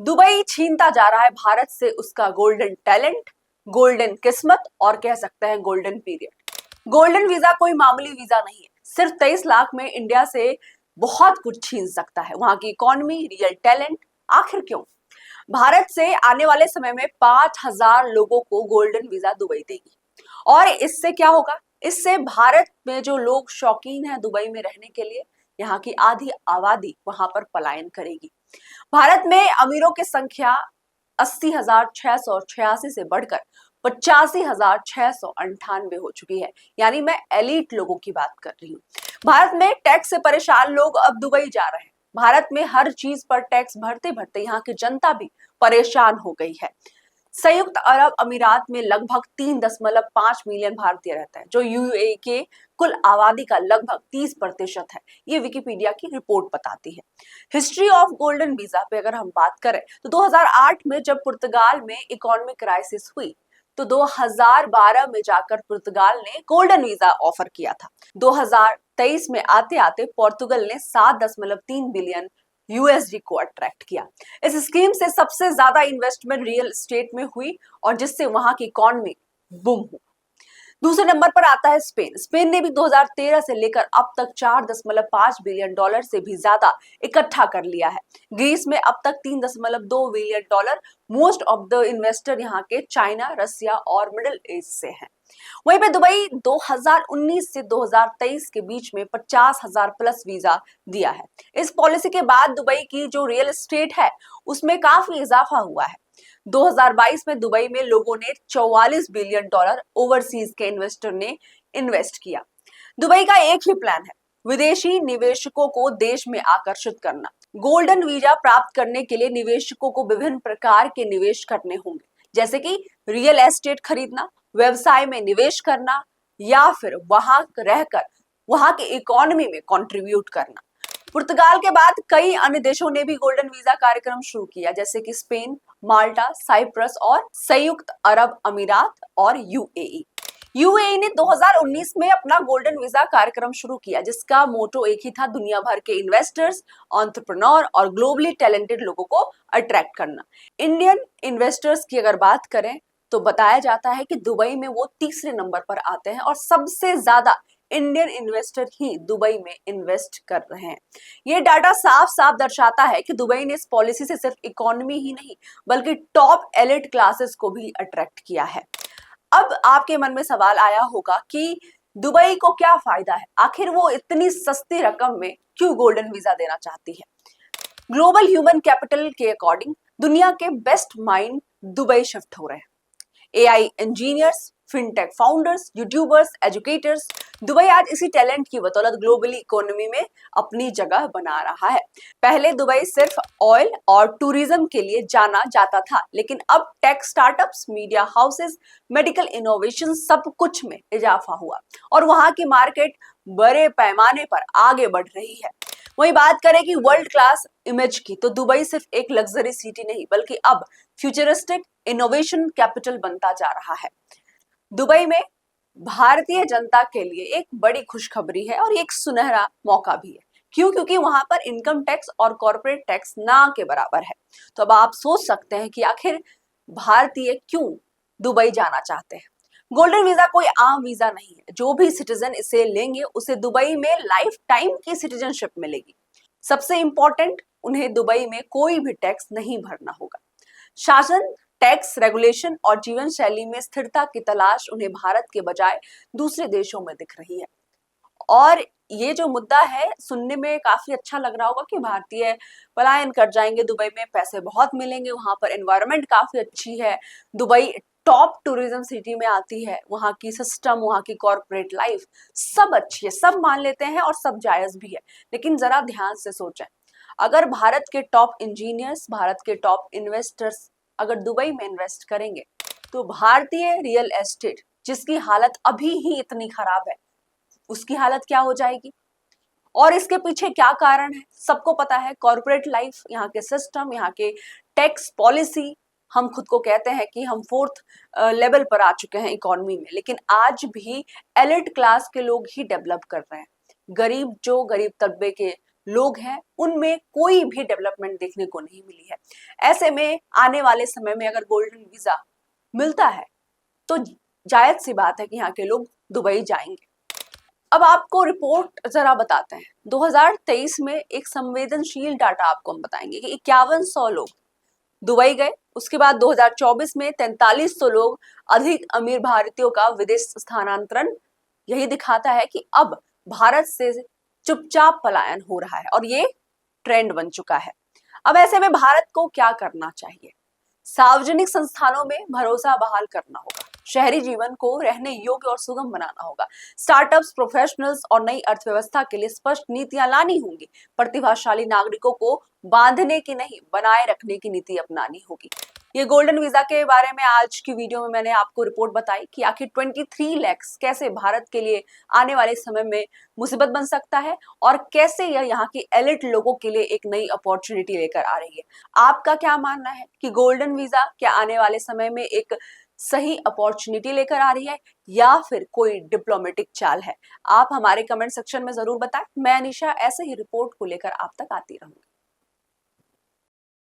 Dubai छीनता जा रहा है भारत से उसका गोल्डन टैलेंट, गोल्डन किस्मत और कह सकते हैं गोल्डन पीरियड। गोल्डन वीजा कोई मामूली वीजा नहीं है। सिर्फ 23 लाख में इंडिया से बहुत कुछ छीन सकता है, वहां की इकोनॉमी, रियल टैलेंट। आखिर क्यों? भारत से आने वाले समय में 5,000 लोगों को गोल्डन वीजा दुबई देगी। और इससे क्या होगा? इससे भारत में जो लोग शौकीन हैं दुबई में रहने के लिए, यहाँ की आधी आबादी वहां पर पलायन करेगी। भारत में अमीरों की संख्या 80,686 से बढ़कर 85,698 हो चुकी है। यानी मैं एलीट लोगों की बात कर रही हूँ। भारत में टैक्स से परेशान लोग अब दुबई जा रहे हैं। भारत में हर चीज पर टैक्स भरते भरते यहाँ की जनता भी परेशान हो गई है। संयुक्त अरब अमीरात में लगभग 3.5 मिलियन भारतीय रहते हैं, जो यूएई के कुल आबादी का लगभग 30% है। ये विकिपीडिया की रिपोर्ट बताती है। हिस्ट्री ऑफ गोल्डन वीजा पे अगर हम बात करें तो 2008 में जब पुर्तगाल में इकोनॉमिक क्राइसिस हुई तो 2012 में जाकर पुर्तगाल ने गोल्डन वीजा ऑफर किया था। 2023 में आते आते पोर्तुगल ने 7.3 बिलियन यूएसडी को अट्रैक्ट किया। इस स्कीम से सबसे ज्यादा इन्वेस्टमेंट रियल एस्टेट में हुई और जिससे वहां की इकोनॉमी बूम हुई। दूसरे नंबर पर आता है स्पेन। स्पेन ने भी 2013 से लेकर अब तक 4.5 बिलियन डॉलर से भी ज्यादा इकट्ठा कर लिया है। ग्रीस में अब तक 3.2 billion dollar. Most of the investor यहाँ के चाइना, रसिया और मिडिल ईस्ट से हैं। वहीं पे दुबई 2019 से 2023 के बीच में 50,000 प्लस वीजा दिया है। इस पॉलिसी के बाद दुबई की जो रियल एस्टेट है उसमें काफी इजाफा हुआ है। 2022 में दुबई में लोगों ने 44 बिलियन डॉलर ओवरसीज के इन्वेस्टर ने इन्वेस्ट किया। दुबई का एक ही प्लान है, विदेशी निवेशकों को देश में आकर्षित करना। गोल्डन वीजा प्राप्त करने के लिए निवेशकों को विभिन्न प्रकार के निवेश करने होंगे, जैसे कि रियल एस्टेट खरीदना, व्यवसाय में निवेश करना या फिर वहां रहकर वहां की इकोनॉमी में कंट्रीब्यूट करना। पुर्तगाल के बाद कई अन्य देशों ने भी गोल्डन वीजा कार्यक्रम शुरू किया, जैसे कि स्पेन, माल्टा, साइप्रस और संयुक्त अरब अमीरात और यूएई। यूएई ने 2019 में अपना गोल्डन वीजा कार्यक्रम शुरू किया, जिसका मोटो एक ही था, दुनिया भर के इन्वेस्टर्स, एंटरप्रेन्योर और ग्लोबली टैलेंटेड लोगों को अट्रैक्ट करना। इंडियन इन्वेस्टर्स की अगर बात करें तो बताया जाता है कि दुबई में वो तीसरे नंबर पर आते हैं और सबसे ज्यादा इंडियन इन्वेस्टर ही दुबई में इन्वेस्ट कर रहे हैं। ये डाटा साफ साफ दर्शाता है कि दुबई ने इस पॉलिसी से सिर्फ इकोनॉमी ही नहीं बल्कि टॉप एलिट क्लासेस को भी अट्रैक्ट किया है। अब आपके मन में सवाल आया होगा कि दुबई को क्या फायदा है, आखिर वो इतनी सस्ती रकम में क्यों गोल्डन वीजा देना चाहती है? ग्लोबल ह्यूमन कैपिटल के अकॉर्डिंग दुनिया के बेस्ट माइंड दुबई शिफ्ट हो रहे हैं। AI engineers, fintech founders, YouTubers, educators. Dubai आज इसी टैलेंट की बदौलत ग्लोबली इकोनॉमी में अपनी जगह बना रहा है। पहले दुबई सिर्फ ऑयल और टूरिज्म के लिए जाना जाता था, लेकिन अब tech startups, media houses, medical innovation सब कुछ में इजाफा हुआ और वहां की मार्केट बड़े पैमाने पर आगे बढ़ रही है। वही बात करें कि वर्ल्ड क्लास इमेज की, तो दुबई सिर्फ एक लग्जरी सिटी नहीं बल्कि अब फ्यूचरिस्टिक इनोवेशन कैपिटल बनता जा रहा है। दुबई में भारतीय जनता के लिए एक बड़ी खुशखबरी है और एक सुनहरा मौका भी है। क्यों? क्योंकि वहां पर इनकम टैक्स और कॉर्पोरेट टैक्स ना के बराबर है। तो अब आप सोच सकते हैं कि आखिर भारतीय क्यों दुबई जाना चाहते हैं। गोल्डन वीजा कोई आम वीजा नहीं है। जो भी सिटीजन इसे लेंगे उसे दुबई में लाइफ टाइम की सिटीजनशिप मिलेगी। सबसे इंपॉर्टेंट, उन्हें दुबई में कोई भी टैक्स नहीं भरना होगा। शासन, टैक्स, रेगुलेशन और जीवन शैली में स्थिरता की तलाश उन्हें भारत के बजाय दूसरे देशों में दिख रही है। और ये जो मुद्दा है सुनने में काफी अच्छा लग रहा होगा कि भारतीय पलायन कर जाएंगे दुबई में, पैसे बहुत मिलेंगे, वहां पर एनवायरनमेंट काफी अच्छी है, दुबई टॉप टूरिज्म सिटी में आती है, वहां की सिस्टम, वहां की कॉर्पोरेट लाइफ सब अच्छी है, सब मान लेते हैं और सब जायज भी है। लेकिन जरा ध्यान से सोचें, अगर भारत के टॉप इंजीनियर्स, भारत के टॉप इन्वेस्टर्स अगर दुबई में इन्वेस्ट करेंगे तो भारतीय रियल एस्टेट, जिसकी हालत अभी ही इतनी खराब है, उसकी हालत क्या हो जाएगी? और इसके पीछे क्या कारण है सबको पता है। कॉर्पोरेट लाइफ, यहाँ के सिस्टम, यहाँ के टैक्स पॉलिसी। हम खुद को कहते हैं कि हम 4th लेवल पर आ चुके हैं इकोनॉमी में, लेकिन आज भी एलिट क्लास के लोग ही डेवलप कर रहे हैं। गरीब तबके के लोग हैं उनमें कोई भी डेवलपमेंट देखने को नहीं मिली है। ऐसे में आने वाले समय में अगर गोल्डन वीजा मिलता है तो जायज सी बात है कि यहाँ के लोग दुबई जाएंगे। अब आपको रिपोर्ट जरा बताते हैं। 2023 में एक संवेदनशील डाटा आपको हम बताएंगे कि 5100 लोग दुबई गए। उसके बाद 2024 में 4300 लोग अधिक अमीर भारतीयों का विदेश स्थानांतरण यही दिखाता है कि अब भारत से चुपचाप पलायन हो रहा है और ये ट्रेंड बन चुका है। अब ऐसे में भारत को क्या करना चाहिए? सार्वजनिक संस्थानों में भरोसा बहाल करना होगा, शहरी जीवन को रहने योग्य और सुगम बनाना होगा, स्टार्टअप्स, प्रोफेशनल्स और नई अर्थव्यवस्था के लिए स्पष्ट नीतियां लानी होंगी, प्रतिभाशाली नागरिकों को बांधने की नहीं बनाए रखने की नीति अपनानी होगी। ये गोल्डन वीजा के बारे में आज की वीडियो में मैंने आपको रिपोर्ट बताई कि आखिर 23 लाख कैसे भारत के लिए आने वाले समय में मुसीबत बन सकता है और कैसे यह यहाँ की एलिट लोगों के लिए एक नई अपॉर्चुनिटी लेकर आ रही है। आपका क्या मानना है कि गोल्डन वीजा क्या आने वाले समय में एक सही अपॉर्चुनिटी लेकर आ रही है या फिर कोई डिप्लोमेटिक चाल है? आप हमारे कमेंट सेक्शन में जरूर बताएं। मैं अनीशा ऐसे ही रिपोर्ट को लेकर आप तक आती रहूंगी।